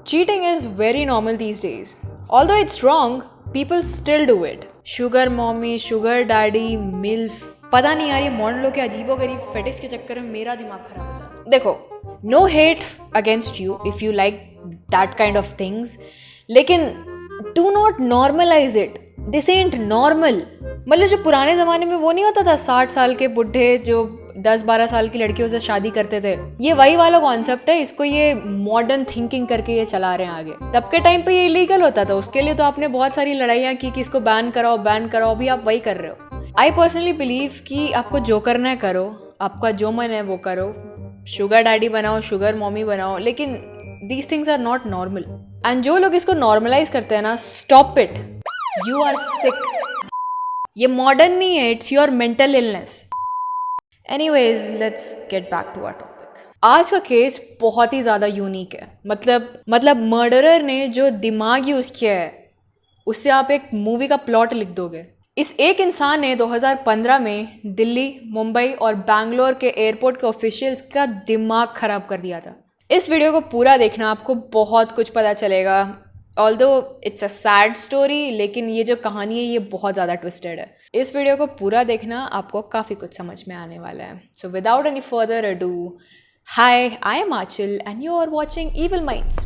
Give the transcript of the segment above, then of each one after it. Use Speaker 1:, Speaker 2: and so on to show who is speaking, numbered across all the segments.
Speaker 1: Cheating is very normal these days. Although it's wrong, people still do it. Sugar mommy, sugar daddy, MILF. पता नहीं यार, ये modern लोग के अजीबो गरीब फेटिश के चक्कर में मेरा दिमाग खराब हो जाता है. देखो, no hate against you if you like that kind of things, लेकिन do not normalize it. This ain't normal. मतलब जो पुराने ज़माने में वो नहीं होता था 60 साल के बुढ़े जो 10-12 साल की लड़कियों से शादी करते थे, ये वही वाला कॉन्सेप्ट है. इसको ये मॉडर्न थिंकिंग करके ये चला रहे हैं आगे. तब के टाइम पे ये इलीगल होता था, उसके लिए तो आपने बहुत सारी लड़ाइयाँ की कि इसको बैन कराओ. अभी आप वही कर रहे हो. आई पर्सनली बिलीव कि आपको जो करना है करो, आपका जो मन है वो करो. शुगर डैडी बनाओ, शुगर मॉमी बनाओ, लेकिन these things are not normal. And जो लोग इसको नॉर्मलाइज करते हैं ना, stop it. You are sick. ये मॉडर्न नहीं है, it's your mental illness. Anyways, let's get back to our topic. आज का केस बहुत ही ज़्यादा यूनिक है. मतलब मर्डरर ने जो दिमाग यूज़ किया है उससे आप एक मूवी का प्लॉट लिख दोगे. इस एक इंसान ने 2015 में दिल्ली, मुंबई और बैंगलोर के एयरपोर्ट के ऑफिशियल्स का दिमाग ख़राब कर दिया था. इस वीडियो को पूरा देखना, आपको बहुत कुछ पता चलेगा. Although it's a sad story, लेकिन ये जो कहानी है ये बहुत ज़्यादा ट्विस्टेड है. इस वीडियो को पूरा देखना, आपको काफ़ी कुछ समझ में आने वाला है. So without any further ado, hi, I am Aanchal and you are watching evil minds.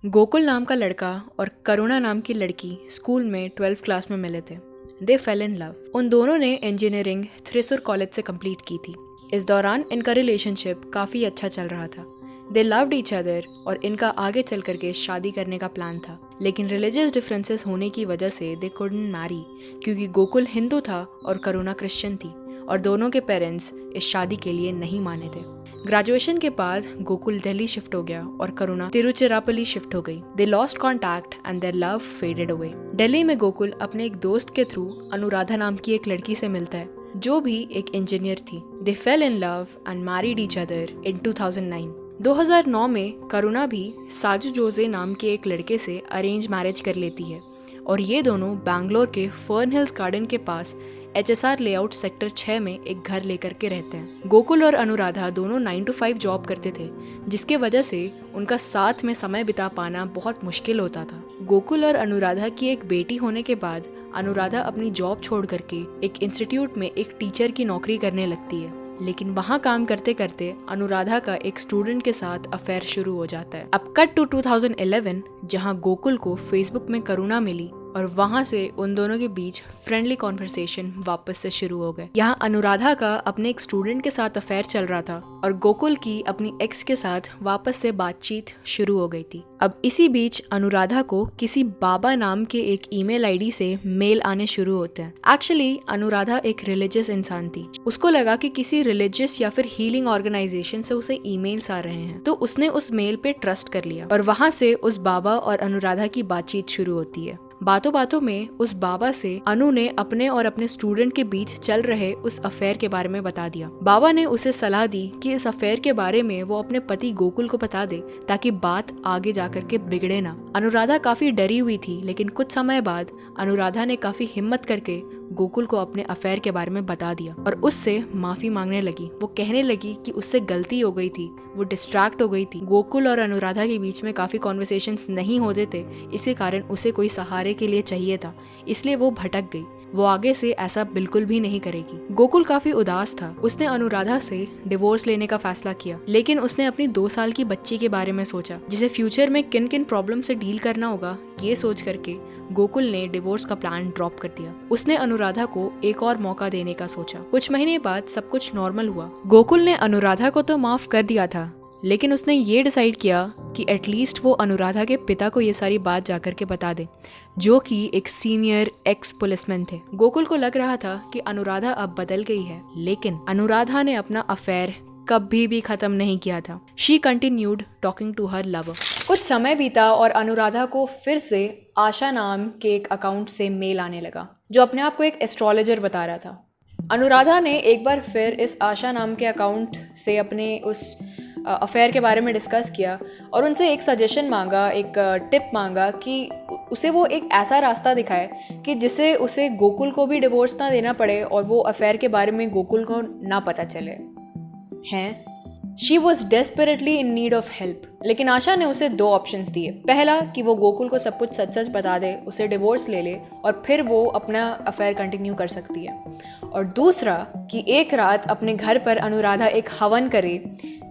Speaker 1: Gokul नाम का लड़का और करुणा नाम की लड़की स्कूल में 12th क्लास में मिले थे. दे फेल इन लव. उन दोनों ने इंजीनियरिंग थ्रिसुर कॉलेज से कंप्लीट की थी. इस दौरान इनका रिलेशनशिप काफ़ी अच्छा चल रहा था. दे लव्ड ईच अदर और इनका आगे चल करके शादी करने का प्लान था. लेकिन रिलीजियस डिफरेंसेस होने की वजह से दे कुडंट मैरी, क्योंकि गोकुल हिंदू था और करुणा क्रिश्चियन थी और दोनों के पेरेंट्स इस शादी के लिए नहीं माने थे. ग्रेजुएशन के बाद गोकुल दिल्ली शिफ्ट हो गया और करुणा तिरुचिरापल्ली शिफ्ट हो गई. They lost contact and their love faded away. Delhi में गोकुल अपने एक दोस्त के थ्रू अनुराधा नाम की एक लड़की से मिलता है जो भी एक इंजीनियर थी. They fell in love and married each other in 2009. 2009 में करुणा भी साजू जोजे नाम के एक लड़के से अरेंज मैरिज कर लेती है और ये दोनों बैंगलोर के फर्न हिल्स गार्डन के पास HSR लेआउट सेक्टर 6 में एक घर लेकर के रहते हैं. गोकुल और अनुराधा दोनों 9 to 5 जॉब करते थे, जिसके वजह से उनका साथ में समय बिता पाना बहुत मुश्किल होता था. गोकुल और अनुराधा की एक बेटी होने के बाद अनुराधा अपनी जॉब छोड़ करके एक इंस्टीट्यूट में एक टीचर की नौकरी करने लगती है. लेकिन वहाँ काम करते करते अनुराधा का एक स्टूडेंट के साथ अफेयर शुरू हो जाता है. अब कट टू 2011, जहाँ गोकुल को फेसबुक में करुणा मिली और वहाँ से उन दोनों के बीच फ्रेंडली कॉन्वर्सेशन वापस से शुरू हो गए. यहाँ अनुराधा का अपने एक स्टूडेंट के साथ अफेयर चल रहा था और गोकुल की अपनी एक्स के साथ वापस से बातचीत शुरू हो गई थी. अब इसी बीच अनुराधा को किसी बाबा नाम के एक ईमेल आईडी से मेल आने शुरू होते हैं. एक्चुअली अनुराधा एक रिलीजियस इंसान थी. उसको लगा कि किसी रिलीजियस या फिर हीलिंग ऑर्गेनाइजेशन से उसे ईमेल्स आ रहे हैं, तो उसने उस मेल पे ट्रस्ट कर लिया और वहाँ से उस बाबा और अनुराधा की बातचीत शुरू होती है. बातों बातों में उस बाबा से अनु ने अपने और अपने स्टूडेंट के बीच चल रहे उस अफेयर के बारे में बता दिया. बाबा ने उसे सलाह दी कि इस अफेयर के बारे में वो अपने पति गोकुल को बता दे ताकि बात आगे जाकर के बिगड़े ना. अनुराधा काफी डरी हुई थी, लेकिन कुछ समय बाद अनुराधा ने काफी हिम्मत करके गोकुल को अपने अफेयर के बारे में बता दिया और उससे माफी मांगने लगी. वो कहने लगी कि उससे गलती हो गई थी, वो डिस्ट्रैक्ट हो गई थी. गोकुल और अनुराधा के बीच में काफी कॉन्वर्सेशंस नहीं होते थे, इसी कारण उसे कोई सहारे के लिए चाहिए था, इसलिए वो भटक गई. वो आगे से ऐसा बिल्कुल भी नहीं करेगी. गोकुल काफी उदास था. उसने अनुराधा से डिवोर्स लेने का फैसला किया, लेकिन उसने अपनी 2 साल की बच्ची के बारे में सोचा जिसे फ्यूचर में किन किन प्रॉब्लम से डील करना होगा. ये सोच करके गोकुल ने डिवोर्स का प्लान ड्रॉप कर दिया. उसने अनुराधा को एक और मौका देने का सोचा. कुछ महीने बाद सब कुछ नॉर्मल हुआ. गोकुल ने अनुराधा को तो माफ कर दिया था, लेकिन उसने ये डिसाइड किया कि एटलीस्ट वो अनुराधा के पिता को ये सारी बात जाकर के बता दे, जो कि एक सीनियर एक्स पुलिसमैन थे. गोकुल को लग रहा था कि अनुराधा अब बदल गई है, लेकिन अनुराधा ने अपना अफेयर कभी भी खत्म नहीं किया था. She continued talking to her lover. कुछ समय बीता और अनुराधा को फिर से आशा नाम के एक अकाउंट से मेल आने लगा, जो अपने आप को एक एस्ट्रोलॉजर बता रहा था. अनुराधा ने एक बार फिर इस आशा नाम के अकाउंट से अपने उस अफेयर के बारे में डिस्कस किया और उनसे एक सजेशन मांगा, एक टिप मांगा कि उसे वो एक ऐसा रास्ता दिखाए कि जिससे उसे गोकुल को भी डिवोर्स ना देना पड़े और वो अफेयर के बारे में गोकुल को ना पता चले। हैं she was desperately in need of help. लेकिन आशा ने उसे 2 ऑप्शंस दिए। पहला कि वो गोकुल को सब कुछ सच सच बता दे, उसे डिवोर्स ले ले और फिर वो अपना अफेयर कंटिन्यू कर सकती है। और दूसरा कि एक रात अपने घर पर अनुराधा एक हवन करे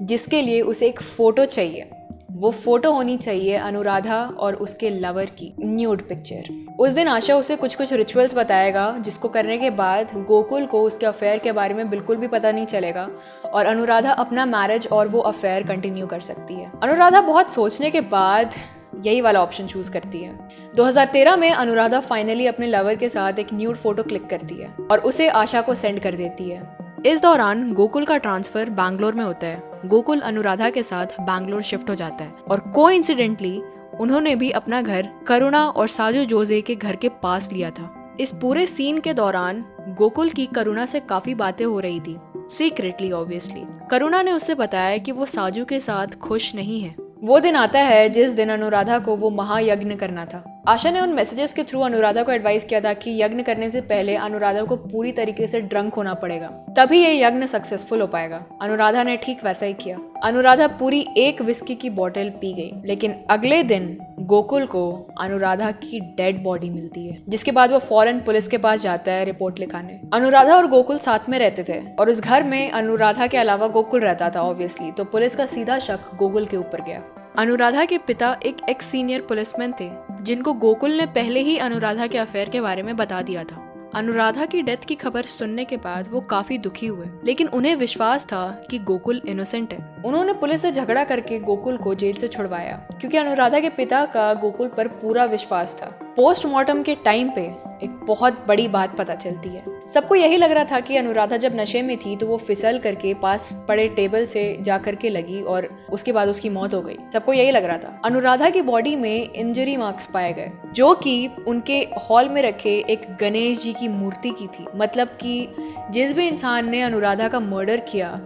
Speaker 1: जिसके लिए उसे एक फ़ोटो चाहिए। वो फोटो होनी चाहिए अनुराधा और उसके लवर की न्यूड पिक्चर। उस दिन आशा उसे कुछ कुछ रिचुअल्स बताएगा जिसको करने के बाद गोकुल को उसके अफेयर के बारे में बिल्कुल भी पता नहीं चलेगा और अनुराधा अपना मैरिज और वो अफेयर कंटिन्यू कर सकती है। अनुराधा बहुत सोचने के बाद यही वाला ऑप्शन चूज करती है। 2013 में अनुराधा फाइनली अपने लवर के साथ एक न्यूड फोटो क्लिक करती है और उसे आशा को सेंड कर देती है। इस दौरान गोकुल का ट्रांसफर बैंगलोर में होता है। गोकुल अनुराधा के साथ बैंगलोर शिफ्ट हो जाता है और कोइंसिडेंटली उन्होंने भी अपना घर करुणा और साजू जोजे के घर के पास लिया था। इस पूरे सीन के दौरान गोकुल की करुणा से काफी बातें हो रही थी, सीक्रेटली ऑब्वियसली। करुणा ने उससे बताया कि वो साजू के साथ खुश नहीं है। वो दिन आता है जिस दिन अनुराधा को वो महायज्ञ करना था। आशा ने उन मैसेजेस के थ्रू अनुराधा को एडवाइस किया था कि यज्ञ करने से पहले अनुराधा को पूरी तरीके से ड्रंक होना पड़ेगा, तभी ये यज्ञ सक्सेसफुल हो पाएगा। अनुराधा ने ठीक वैसा ही किया। अनुराधा पूरी 1 विस्की की बोतल पी गई। लेकिन अगले दिन गोकुल को अनुराधा की डेड बॉडी मिलती है, जिसके बाद वो फौरन पुलिस के पास जाता है रिपोर्ट लिखाने। अनुराधा और गोकुल साथ में रहते थे और उस घर में अनुराधा के अलावा गोकुल रहता था ऑब्वियसली, तो पुलिस का सीधा शक गोकुल के ऊपर गया। अनुराधा के पिता एक एक्स सीनियर पुलिसमैन थे जिनको गोकुल ने पहले ही अनुराधा के अफेयर के बारे में बता दिया था। अनुराधा की डेथ की खबर सुनने के बाद वो काफी दुखी हुए, लेकिन उन्हें विश्वास था कि गोकुल इनोसेंट है। उन्होंने पुलिस से झगड़ा करके गोकुल को जेल से छुड़वाया क्योंकि अनुराधा के पिता का गोकुल पर पूरा विश्वास था। पोस्टमार्टम के टाइम पे एक बहुत बड़ी बात पता चलती है। सबको यही लग रहा था कि अनुराधा जब नशे में थी तो वो फिसल करके पास पड़े टेबल से जा करके लगी और उसके बाद उसकी मौत हो गई। सबको यही लग रहा था। अनुराधा की बॉडी में इंजरी मार्क्स पाए गए जो कि उनके हॉल में रखे एक गणेश जी की मूर्ति की थी। मतलब कि जिस भी इंसान ने अनुराधा का मर्डर किया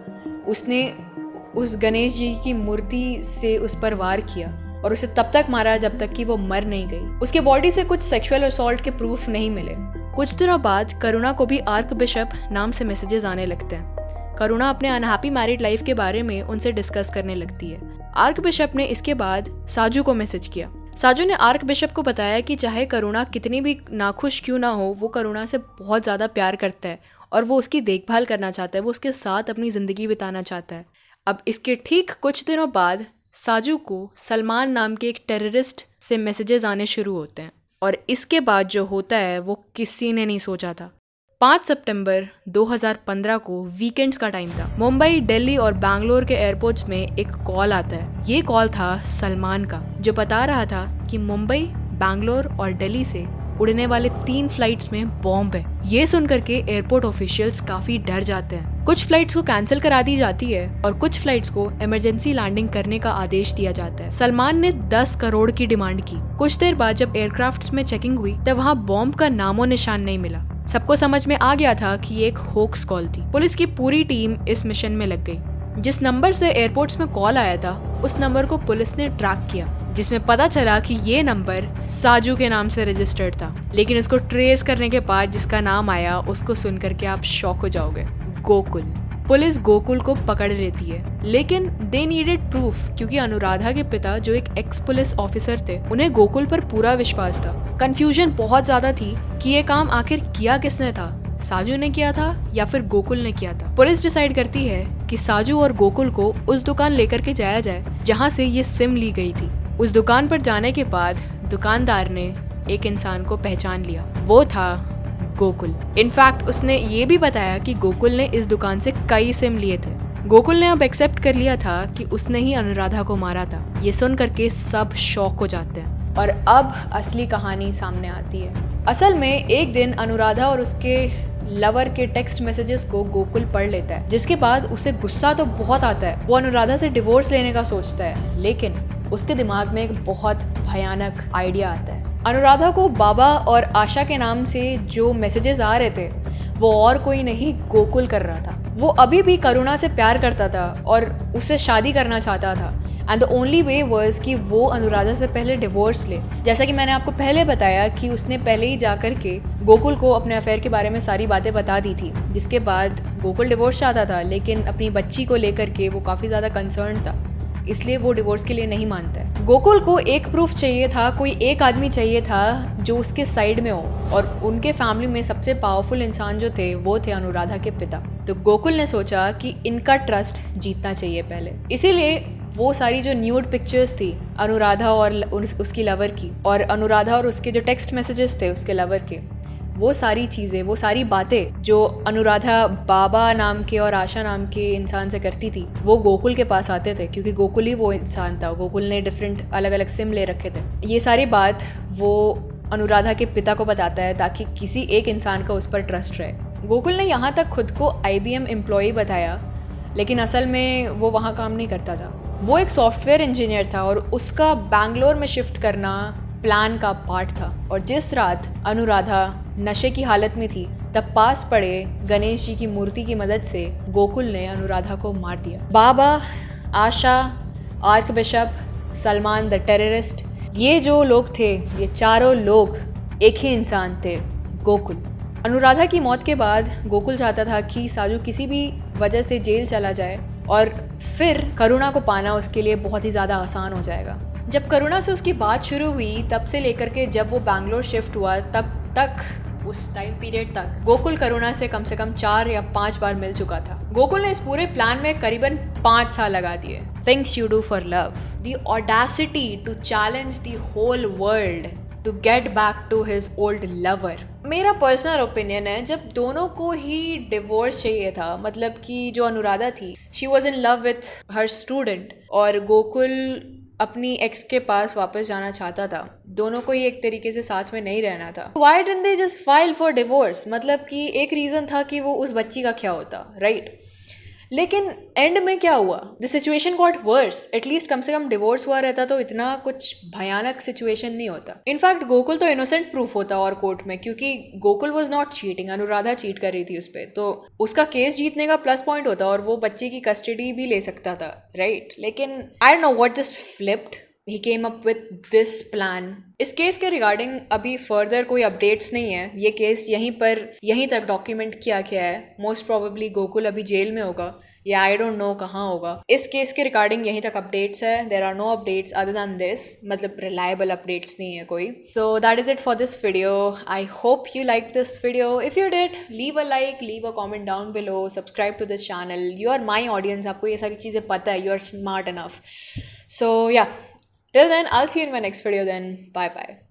Speaker 1: उसने उस गणेश जी की मूर्ति से उस पर वार किया और उसे तब तक मारा जब तक कि वो मर नहीं गई। उसके बॉडी से कुछ सेक्सुअल असॉल्ट के प्रूफ नहीं मिले। कुछ दिनों बाद करुणा को भी आर्क बिशप नाम से मैसेजेस आने लगते हैं। करुणा अपने अनहैप्पी मैरिड लाइफ के बारे में उनसे डिस्कस करने लगती है। आर्क बिशप ने इसके बाद साजू को मैसेज किया। साजू ने आर्क बिशप को बताया कि चाहे करुणा कितनी भी नाखुश क्यों ना हो, वो करुणा से बहुत ज़्यादा प्यार करता है और वो उसकी देखभाल करना चाहता है, वो उसके साथ अपनी ज़िंदगी बिताना चाहता है। अब इसके ठीक कुछ दिनों बाद साजू को सलमान नाम के एक टेररिस्ट से मैसेजेस आने शुरू होते हैं और इसके बाद जो होता है वो किसी ने नहीं सोचा था। 5 सितंबर 2015 को वीकेंड्स का टाइम था। मुंबई, दिल्ली और बैंगलोर के एयरपोर्ट्स में एक कॉल आता है। ये कॉल था सलमान का, जो बता रहा था कि मुंबई, बैंगलोर और दिल्ली से उड़ने वाले 3 फ्लाइट्स में बॉम्ब है। ये सुनकर के एयरपोर्ट ऑफिशियल्स काफी डर जाते हैं। कुछ फ्लाइट्स को कैंसिल करा दी जाती है और कुछ फ्लाइट्स को इमरजेंसी लैंडिंग करने का आदेश दिया जाता है। सलमान ने 10 करोड़ की डिमांड की। कुछ देर बाद जब एयरक्राफ्ट्स में चेकिंग हुई तब वहाँ बॉम्ब का नामो निशान नहीं मिला। सबको समझ में आ गया था कि ये एक होक्स कॉल थी। पुलिस की पूरी टीम इस मिशन में लग गई। जिस नंबर से एयरपोर्ट्स में कॉल आया था उस नंबर को पुलिस ने ट्रैक किया, जिसमें पता चला कि ये नंबर साजू के नाम से रजिस्टर्ड था। लेकिन उसको ट्रेस करने के बाद जिसका नाम आया उसको सुन करके आप शॉक हो जाओगे, गोकुल। पुलिस गोकुल को पकड़ लेती है, लेकिन दे नीडेड प्रूफ क्योंकि अनुराधा के पिता जो एक एक्स पुलिस ऑफिसर थे उन्हें गोकुल पर पूरा विश्वास था। कंफ्यूजन बहुत ज्यादा थी कि ये काम आखिर किया किसने था, साजू ने किया था या फिर गोकुल ने किया था। पुलिस डिसाइड करती है कि साजू और गोकुल को उस दुकान लेकर के जाया जाए जहाँ से ये सिम ली गई थी। उस दुकान पर जाने के बाद दुकानदार ने एक इंसान को पहचान लिया, वो था गोकुल। इनफैक्ट उसने ये भी बताया कि गोकुल ने इस दुकान से कई सिम लिए थे। गोकुल ने अब एक्सेप्ट कर लिया था कि उसने ही अनुराधा को मारा था। ये सुन करके सब शॉक हो जाते हैं और अब असली कहानी सामने आती है। असल में एक दिन अनुराधा और उसके लवर के टेक्स्ट मैसेजेस को गोकुल पढ़ लेता है, जिसके बाद उसे गुस्सा तो बहुत आता है। वो अनुराधा से डिवोर्स लेने का सोचता है, लेकिन उसके दिमाग में एक बहुत भयानक आइडिया आता है। अनुराधा को बाबा और आशा के नाम से जो मैसेजेस आ रहे थे वो और कोई नहीं गोकुल कर रहा था। वो अभी भी करुणा से प्यार करता था और उससे शादी करना चाहता था, and the only way was कि वो अनुराधा से पहले डिवोर्स ले। जैसा कि मैंने आपको पहले बताया कि उसने पहले ही जा कर के गोकुल को अपने अफेयर के बारे में सारी बातें बता दी थी, जिसके बाद गोकुल डिवोर्स चाहता था, लेकिन अपनी बच्ची को लेकर के वो काफ़ी ज़्यादा कंसर्न था, इसलिए वो डिवोर्स के लिए नहीं मानता है। गोकुल को एक प्रूफ चाहिए था, कोई एक आदमी चाहिए था जो उसके साइड में हो, और उनके फैमिली में सबसे पावरफुल इंसान जो थे वो थे अनुराधा के पिता। तो गोकुल ने सोचा कि इनका ट्रस्ट जीतना चाहिए पहले, इसीलिए वो सारी जो न्यूड पिक्चर्स थी अनुराधा और उसकी लवर की, और अनुराधा और उसके जो टेक्स्ट मैसेजेस थे उसके लवर के, वो सारी चीज़ें, वो सारी बातें जो अनुराधा बाबा नाम के और आशा नाम के इंसान से करती थी, वो गोकुल के पास आते थे, क्योंकि गोकुल ही वो इंसान था। गोकुल ने डिफरेंट अलग अलग सिम ले रखे थे। ये सारी बात वो अनुराधा के पिता को बताता है ताकि किसी एक इंसान का उस पर ट्रस्ट रहे। गोकुल ने यहाँ तक खुद को IBM एम्प्लॉय बताया, लेकिन असल में वो वहाँ काम नहीं करता था। वो एक सॉफ्टवेयर इंजीनियर था और उसका बैंगलोर में शिफ्ट करना प्लान का पार्ट था। और जिस रात अनुराधा नशे की हालत में थी, तब पास पड़े गणेश जी की मूर्ति की मदद से गोकुल ने अनुराधा को मार दिया। Baba, Asha, archbishop, Salman the terrorist, ये जो लोग थे, ये चारों लोग एक ही इंसान थे, गोकुल। अनुराधा की मौत के बाद गोकुल चाहता था कि साजू किसी भी वजह से जेल चला जाए और फिर करुणा को पाना उसके लिए बहुत ही ज़्यादा आसान हो जाएगा। जब करुणा से उसकी बात शुरू हुई, तब से लेकर के जब वो बैंगलोर शिफ्ट हुआ, तब तक, उस टाइम पीरियड तक गोकुल करुणा से कम 4 या 5 बार मिल चुका था। गोकुल ने इस पूरे प्लान में करीबन 5 साल लगा दिए। Things you do for love, the audacity to challenge the whole world to get back to his old lover. मेरा पर्सनल ओपिनियन है, जब दोनों को ही डिवोर्स चाहिए था, मतलब कि जो अनुराधा थी, she was in love with her student, और गोकुल अपनी एक्स के पास वापस जाना चाहता था, दोनों को ही एक तरीके से साथ में नहीं रहना था। Why didn't they just file for divorce? मतलब कि एक रीज़न था कि वो उस बच्ची का क्या होता, राइट? लेकिन एंड में क्या हुआ? The situation got worse. At least कम से कम डिवोर्स हुआ रहता तो इतना कुछ भयानक सिचुएशन नहीं होता। इनफैक्ट गोकुल तो इनोसेंट प्रूफ होता और कोर्ट में, क्योंकि Gokul was not cheating, Anuradha cheat कर रही थी उस पर, तो उसका केस जीतने का प्लस पॉइंट होता और वो बच्चे की कस्टडी भी ले सकता था, राइट? लेकिन I don't know what just flipped, he came up with this plan. इस केस के रिगार्डिंग अभी फर्दर कोई अपडेट्स नहीं है। ये केस यहीं तक डॉक्यूमेंट किया गया है। मोस्ट प्रोबेबली गोकुल अभी जेल में होगा, या आई डोंट नो कहाँ होगा। इस केस के रिगार्डिंग यहीं तक अपडेट्स है। There are no updates other than this, मतलब रिलायबल अपडेट्स नहीं है कोई। So that is it for this video. I hope you like this video. If you did, leave a like, leave a comment down below, subscribe to this channel. You are my audience, आपको ये सारी चीज़ें पता है, you are smart enough. So yeah, till then, I'll see you in my next video then. Bye bye.